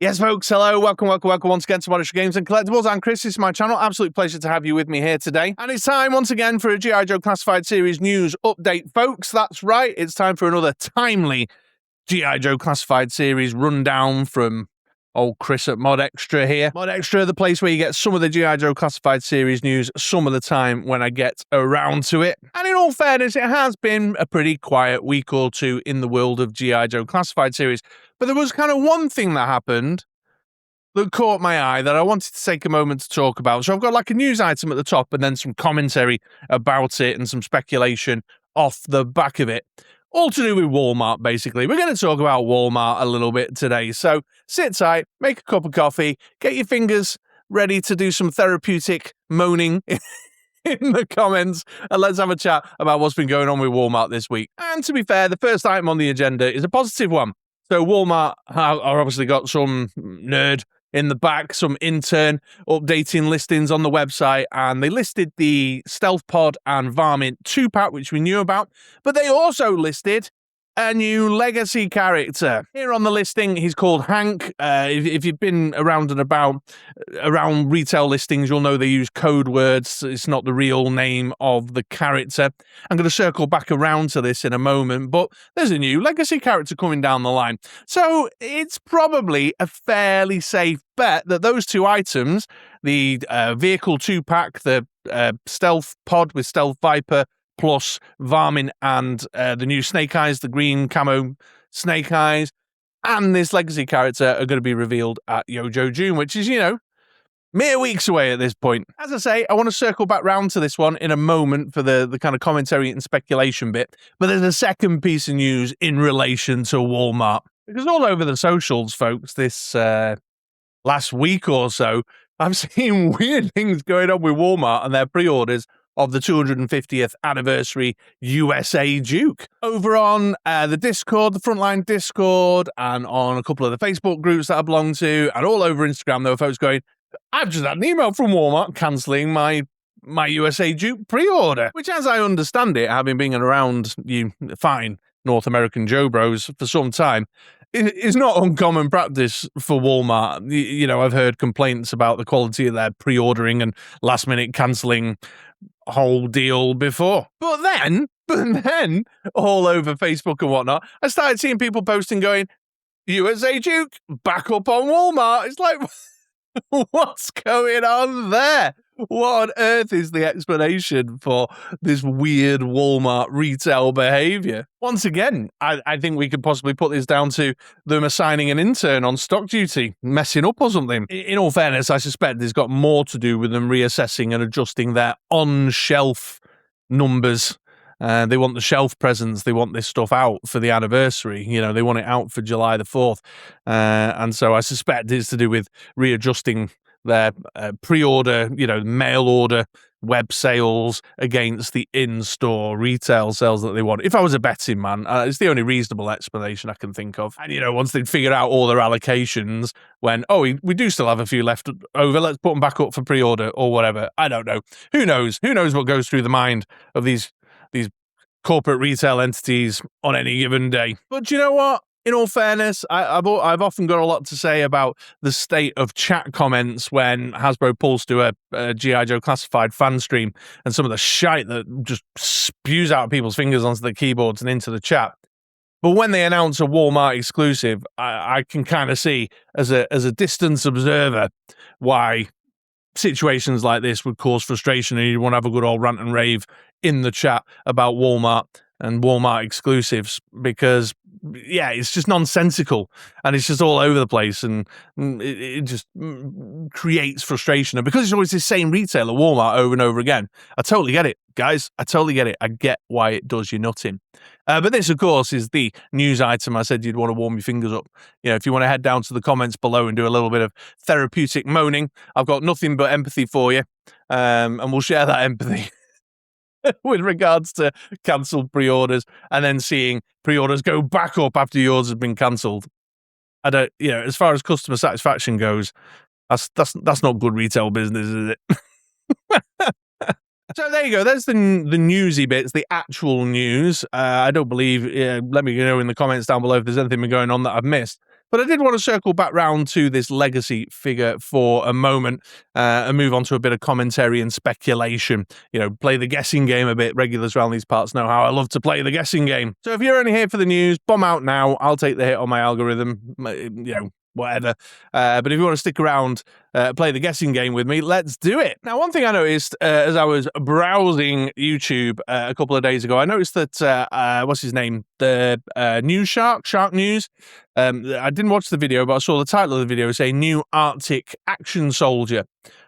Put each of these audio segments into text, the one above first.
Yes, folks, hello, welcome once again to ModXtra Games and Collectibles. I'm Chris, this is my channel. Absolute pleasure to have you with me here today. And it's time once again for a GI Joe Classified series news update, folks. That's right, it's time for another timely GI Joe Classified series rundown from old Chris at ModXtra here. ModXtra, the place where you get some of the GI Joe Classified series news some of the time when I get around to it. And in all fairness, it has been a pretty quiet week or two in the world of GI Joe Classified series. But there was kind of one thing that happened that caught my eye that I wanted to take a moment to talk about. So I've got like a news item at the top and then some commentary about it and some speculation off the back of it. All to do with Walmart, basically. We're going to talk about Walmart a little bit today. So sit tight, make a cup of coffee, get your fingers ready to do some therapeutic moaning in the comments, and let's have a chat about what's been going on with Walmart this week. And to be fair, the first item on the agenda is a positive one. So Walmart are obviously got some nerd in the back, some intern updating listings on the website, and they listed the Stealth Pod and Varmint 2-pack, which we knew about, but they also listed a new legacy character. Here on the listing, he's called Hank. If you've been around and about around retail listings, you'll know they use code words. It's not the real name of the character. I'm going to circle back around to this in a moment, but there's a new legacy character coming down the line. So it's probably a fairly safe bet that those two items, the vehicle 2-pack, the Stealth Pod with Stealth Viper, plus Varmint and the new Snake Eyes, the green camo Snake Eyes, and this legacy character are going to be revealed at Yojo June, which is, mere weeks away at this point. As I say, I want to circle back round to this one in a moment for the kind of commentary and speculation bit, but there's a second piece of news in relation to Walmart. Because all over the socials, folks, this last week or so, I've seen weird things going on with Walmart and their pre-orders of the 250th anniversary USA Duke. Over on the Discord, the Frontline Discord, and on a couple of the Facebook groups that I belong to, and all over Instagram, there were folks going, I've just had an email from Walmart cancelling my USA Duke pre-order, which, as I understand it, having been around you fine North American Joe Bros for some time, is not uncommon practice for Walmart. I've heard complaints about the quality of their pre-ordering and last-minute cancelling whole deal before. But then, all over Facebook and whatnot, I started seeing people posting going, USA Duke, back up on Walmart. It's like, what's going on there? What on earth is the explanation for this weird Walmart retail behavior? Once again, I think we could possibly put this down to them assigning an intern on stock duty, messing up or something. In all fairness, I suspect this got more to do with them reassessing and adjusting their on-shelf numbers. They want the shelf presence. They want this stuff out for the anniversary. They want it out for July the 4th. And so I suspect it's to do with readjusting their pre-order, mail order web sales against the in-store retail sales that they want. If I was a betting man, it's the only reasonable explanation I can think of. And, once they'd figured out all their allocations, we do still have a few left over, let's put them back up for pre-order or whatever. I don't know. Who knows? Who knows what goes through the mind of these corporate retail entities on any given day. But you know what? In all fairness, I've often got a lot to say about the state of chat comments when Hasbro pulls to a GI Joe Classified fan stream and some of the shite that just spews out of people's fingers onto the keyboards and into the chat. But when they announce a Walmart exclusive, I can kind of see as a distance observer why situations like this would cause frustration and you want to have a good old rant and rave in the chat about Walmart and Walmart exclusives, because it's just nonsensical and it's just all over the place and it just creates frustration. And because it's always the same retailer, Walmart, over and over again, I totally get it, guys. I totally get it. I get why it does you nothing. But this, of course, is the news item I said you'd want to warm your fingers up. If you want to head down to the comments below and do a little bit of therapeutic moaning, I've got nothing but empathy for you, and we'll share that empathy with regards to cancelled pre-orders and then seeing pre-orders go back up after yours has been cancelled. I don't, as far as customer satisfaction goes, that's not good retail business, is it? So there you go. There's the newsy bits, the actual news. I don't believe. Let me know in the comments down below if there's anything going on that I've missed. But I did want to circle back round to this legacy figure for a moment and move on to a bit of commentary and speculation. You know, play the guessing game a bit. Regulars around these parts know how I love to play the guessing game. So if you're only here for the news, bomb out now. I'll take the hit on my algorithm, you know, whatever. But if you want to stick around, play the guessing game with me, let's do it. Now, one thing I noticed as I was browsing YouTube a couple of days ago, I noticed that, what's his name? The News Shark News. I didn't watch the video, but I saw the title of the video say New Arctic Action Soldier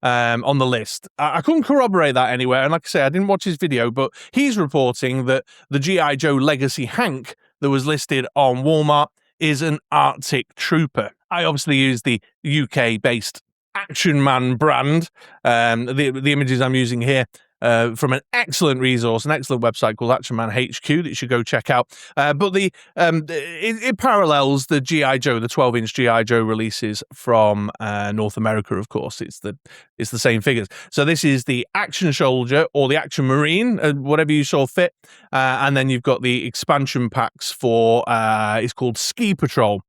on the list. I couldn't corroborate that anywhere. And like I say, I didn't watch his video, but he's reporting that the G.I. Joe Legacy Hank that was listed on Walmart is an Arctic Trooper. I obviously use the UK-based Action Man brand. The images I'm using here from an excellent resource, an excellent website called Action Man HQ that you should go check out. But it parallels the G.I. Joe, the 12-inch G.I. Joe releases from North America, of course. It's the same figures. So this is the Action Soldier or the Action Marine, whatever you saw fit. And then you've got the expansion packs for, it's called Ski Patrol.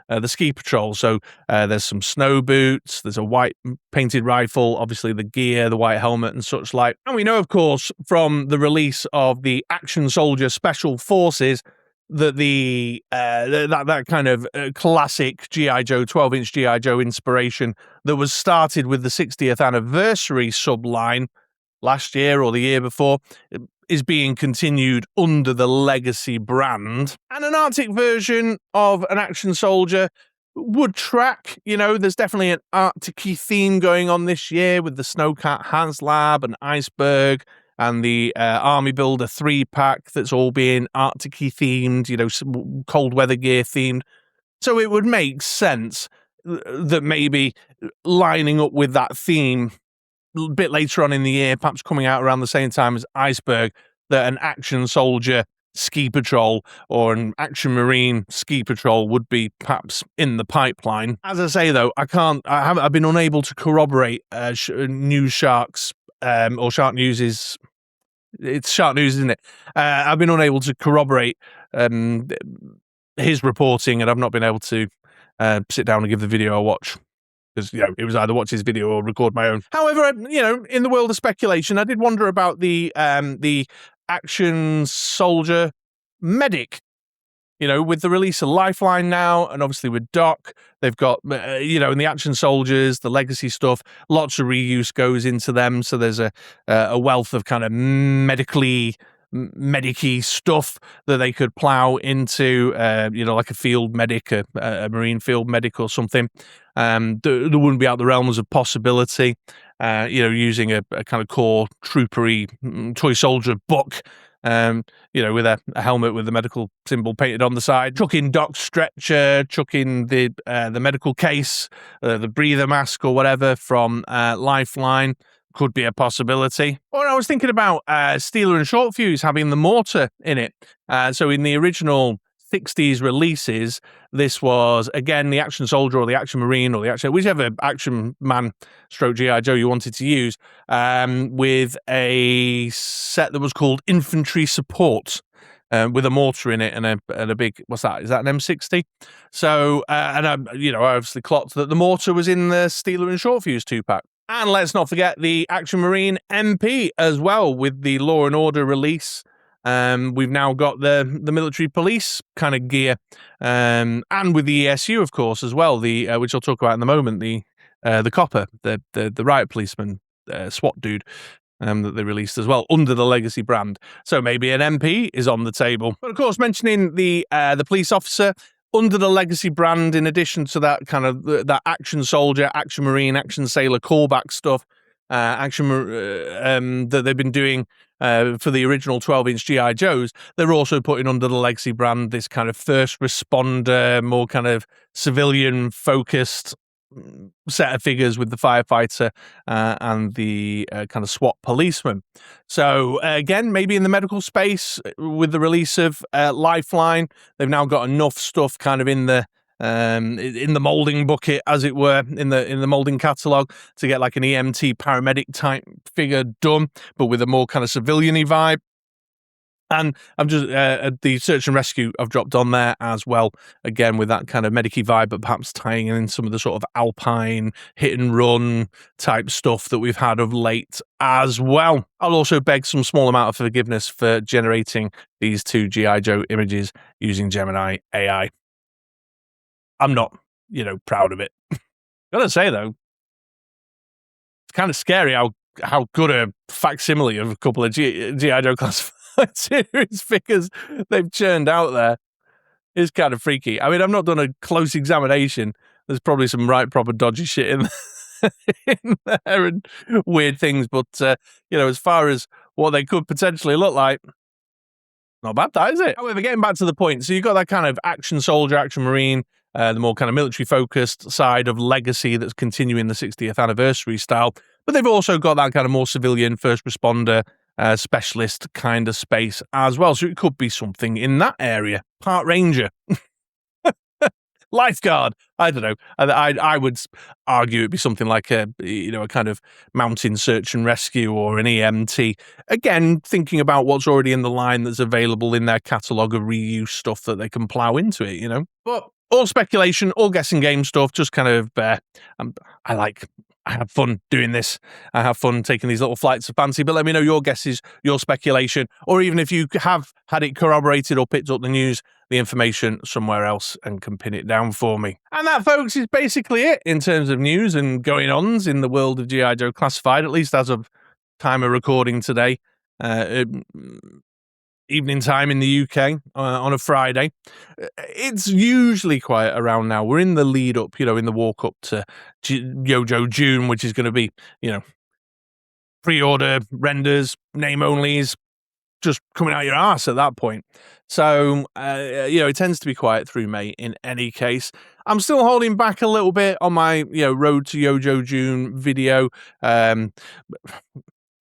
The Ski Patrol. So there's some snow boots, there's a white painted rifle, obviously the gear, the white helmet and such like. And we know, of course, from the release of the Action Soldier Special Forces that that kind of classic G.I. Joe, 12-inch G.I. Joe inspiration that was started with the 60th anniversary subline last year or the year before is being continued under the Legacy brand. And an Arctic version of an Action Soldier would track. You know, there's definitely an Arctic-y theme going on this year with the Snowcat HasLab and Iceberg and the Army Builder 3-pack that's all being Arctic-y themed, you know, cold weather gear themed. So it would make sense that maybe lining up with that theme a bit later on in the year, perhaps coming out around the same time as Iceberg, that an Action Soldier Ski Patrol or an Action Marine Ski Patrol would be perhaps in the pipeline. As I say, though, I've been unable to corroborate News Shark's or Shark News' it's Shark News, isn't it? I've been unable to corroborate his reporting, and I've not been able to sit down and give the video a watch. Because, you know, it was either watch his video or record my own. However, you know, in the world of speculation, I did wonder about the Action Soldier Medic. You know, with the release of Lifeline now, and obviously with Doc, they've got, you know, in the Action Soldiers, the Legacy stuff, lots of reuse goes into them. So there's a wealth of kind of medic-y stuff that they could plow into, you know, like a field medic, a marine field medic or something. That wouldn't be out the realms of possibility, you know, using a kind of core troopery toy soldier book, you know, with a helmet with the medical symbol painted on the side, chuck in Doc's stretcher, chuck in the medical case, the breather mask or whatever from Lifeline. Could be a possibility. Or I was thinking about Steeler and Short Fuse having the mortar in it. So in the original 60s releases, this was, again, the Action Soldier or the Action Marine or the Action, whichever Action Man stroke G.I. Joe you wanted to use, with a set that was called Infantry Support. With a mortar in it and a big, what's that? Is that an M60? So, and I, you know, I obviously clocked that the mortar was in the Steeler and Short Fuse 2-pack. And let's not forget the Action Marine MP as well with the Law and Order release. We've now got the military police kind of gear, and with the ESU, of course, as well. The which I'll talk about in a moment. The copper, the riot policeman, SWAT dude. That they released as well under the Legacy brand. So maybe an MP is on the table. But of course, mentioning the police officer under the Legacy brand, in addition to that kind of that Action Soldier, Action Marine, Action Sailor callback stuff, that they've been doing for the original 12-inch G.I. Joes, they're also putting under the Legacy brand this kind of first responder, more kind of civilian-focused set of figures with the firefighter and the kind of SWAT policeman. So again, maybe in the medical space with the release of Lifeline, they've now got enough stuff kind of in the molding bucket, as it were, in the molding catalog to get like an EMT paramedic type figure done, but with a more kind of civilian-y vibe. And I'm just the search and rescue I've dropped on there as well, again with that kind of medic-y vibe, but perhaps tying in some of the sort of alpine hit and run type stuff that we've had of late as well. I'll also beg some small amount of forgiveness for generating these 2 GI Joe images using Gemini AI. I'm not, proud of it. Gotta say though, it's kind of scary how good a facsimile of a couple of GI Joe Classified series figures they've churned out there. It's kind of freaky. I mean, I've not done a close examination. There's probably some right proper dodgy shit in there and weird things, but as far as what they could potentially look like, not bad, that is it. However, getting back to the point, so you've got that kind of action soldier, action marine, the more kind of military focused side of Legacy that's continuing the 60th anniversary style, but they've also got that kind of more civilian first responder specialist kind of space as well. So it could be something in that area. Park ranger, lifeguard. I don't know. I would argue it'd be something like a kind of mountain search and rescue or an EMT. Again, thinking about what's already in the line that's available in their catalogue of reuse stuff that they can plow into it, But all speculation, all guessing game stuff. Just kind of, I have fun doing this. I have fun taking these little flights of fancy, but let me know your guesses, your speculation, or even if you have had it corroborated or picked up the news, the information somewhere else and can pin it down for me. And that, folks, is basically it in terms of news and going-ons in the world of GI Joe Classified, at least as of time of recording today. Evening time in the UK on a Friday. It's usually quiet around now. We're in the lead up, in the walk up to Yojo June, which is going to be, pre-order renders, name onlys, just coming out your arse at that point. So, it tends to be quiet through May in any case. I'm still holding back a little bit on my, Road to Yojo June video.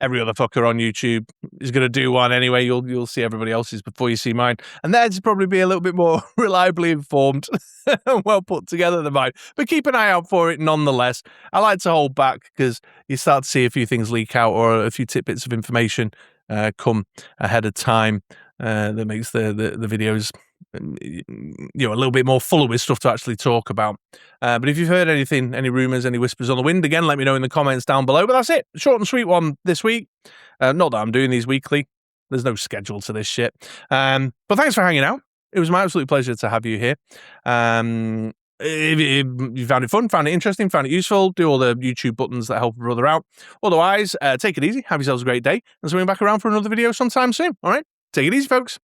Every other fucker on YouTube is going to do one anyway. You'll see everybody else's before you see mine. And theirs probably be a little bit more reliably informed and well put together than mine. But keep an eye out for it nonetheless. I like to hold back because you start to see a few things leak out or a few tidbits of information come ahead of time that makes the videos a little bit more full with stuff to actually talk about. But if you've heard anything, any rumours, any whispers on the wind, again, let me know in the comments down below. But that's it. Short and sweet one this week. Not that I'm doing these weekly. There's no schedule to this shit. But thanks for hanging out. It was my absolute pleasure to have you here. If you found it fun, found it interesting, found it useful, do all the YouTube buttons that help a brother out. Otherwise, take it easy. Have yourselves a great day. And swing back around for another video sometime soon. All right? Take it easy, folks.